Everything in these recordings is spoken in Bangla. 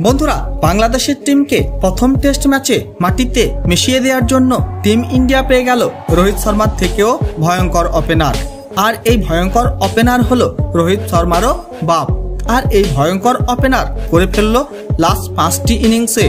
বন্ধুরা, বাংলাদেশের টিমকে প্রথম টেস্ট ম্যাচে মাটিতে মিশিয়ে দেওয়ার জন্য টিম ইন্ডিয়া পেয়ে গেল রোহিত শর্মার থেকেও ভয়ঙ্কর ওপেনার। আর এই ভয়ঙ্কর ওপেনার হলো রোহিত শর্মারও বাপ। আর এই ভয়ঙ্কর ওপেনার করে ফেলল লাস্ট 5টি ইনিংসে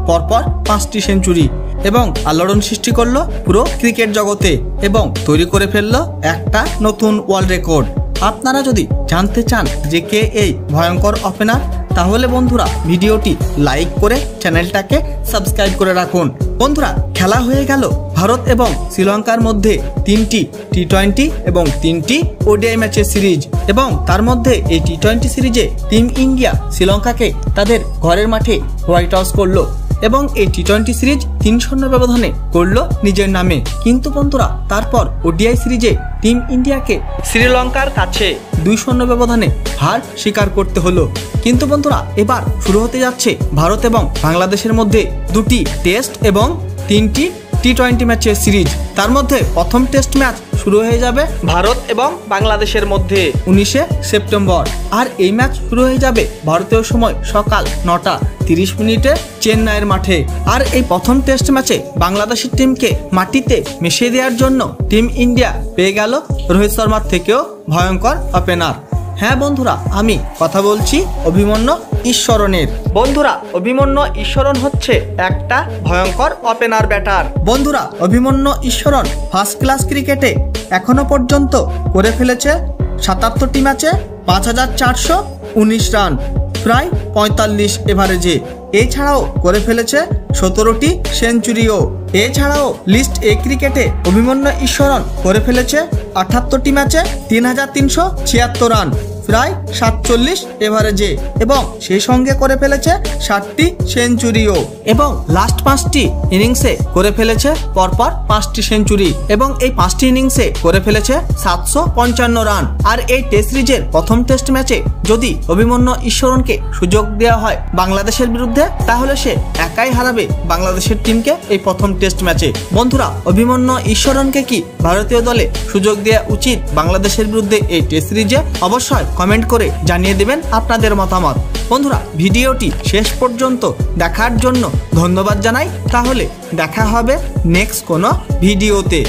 পরপর 5টি সেঞ্চুরি এবং আলোড়ন সৃষ্টি করলো পুরো ক্রিকেট জগতে এবং তৈরি করে ফেললো একটা নতুন ওয়ার্ল্ড রেকর্ড। আপনারা যদি জানতে চান যে কে এই ভয়ঙ্কর ওপেনার, তাহলে বন্ধুরা ভিডিওটি লাইক করে চ্যানেলটাকে সাবস্ক্রাইব করে রাখুন। বন্ধুরা, খেলা হয়ে গেল ভারত এবং শ্রীলঙ্কার মধ্যে 3টি টি-20 এবং 3টি ওডিআই ম্যাচের সিরিজ এবং তার মধ্যে এই টি-20 সিরিজে টিম ইন্ডিয়া শ্রীলঙ্কাকে তাদের ঘরের মাঠে হোয়াইট হাউস করলো এবং এই টি-20 সিরিজ 3-0 ব্যবধানে করলো নিজের নামে। কিন্তু বন্ধুরা, তারপর ওডিআই সিরিজে টিম ইন্ডিয়াকে শ্রীলঙ্কার কাছে 2-0 ব্যবধানে হার স্বীকার করতে হলো। কিন্তু বন্ধুরা, এবার শুরু হতে যাচ্ছে ভারত এবং বাংলাদেশের মধ্যে 2টি টেস্ট এবং 3টি টি-20 ম্যাচের সিরিজ। তার মধ্যে প্রথম টেস্ট ম্যাচ শুরু হয়ে যাবে ভারত এবং বাংলাদেশের মধ্যে 19শে সেপ্টেম্বর। আর এই ম্যাচ শুরু হয়ে যাবে ভারতীয় সময় সকাল 9:30 চেন্নাইয়ের মাঠে। আর এই প্রথম টেস্ট ম্যাচে বাংলাদেশের টিমকে মাটিতে মিশিয়ে দেওয়ার জন্য টিম ইন্ডিয়া পেয়ে গেল রোহিত শর্মার থেকেও ভয়ঙ্কর ওপেনার। হ্যাঁ বন্ধুরা, আমি কথা বলছি অভিমন্যু ঈশ্বরনের। বন্ধুরা, অভিমন্যু ঈশ্বরন হচ্ছে একটা ভয়ঙ্কর ওপেনার ব্যাটার। বন্ধুরা, অভিমন্যু ঈশ্বরন ফার্স্ট ক্লাস ক্রিকেটে এখনো পর্যন্ত করে ফেলেছে 77টি ম্যাচে 5419 রান, প্রায় 45 এভারেজে। এছাড়াও করে ফেলেছে 17টি সেঞ্চুরিও। এছাড়াও লিস্ট এ ক্রিকেটে অভিমন্যু ঈশ্বরন করে ফেলেছে 78টি ম্যাচে 3376 রান, প্রায় 47 এভারেজে এবং সেই সঙ্গে করে ফেলেছে 60টি সেঞ্চুরিও এবং লাস্ট 5টি ইনিংসে করে ফেলেছে পরপর 5টি সেঞ্চুরি এবং এই 5টি ইনিংসে করে ফেলেছে 755 রান। আর এই টেস্ট সিরিজের প্রথম টেস্ট ম্যাচে যদি অভিমন্যু ঈশ্বরনকে সুযোগ দেওয়া হয় বাংলাদেশের বিরুদ্ধে, তাহলে সে একাই হারাবে বাংলাদেশের টিমকে এই প্রথম টেস্ট ম্যাচে। বন্ধুরা, অভিমন্যু ঈশ্বরনকে কি ভারতীয় দলে সুযোগ দেওয়া উচিত বাংলাদেশের বিরুদ্ধে এই টেস্ট সিরিজে? অবশ্যই কমেন্ট করে জানিয়ে দেবেন আপনাদের মতামত। বন্ধুরা, ভিডিওটি শেষ পর্যন্ত দেখার জন্য ধন্যবাদ জানাই। তাহলে দেখা হবে নেক্সট কোনো ভিডিওতে।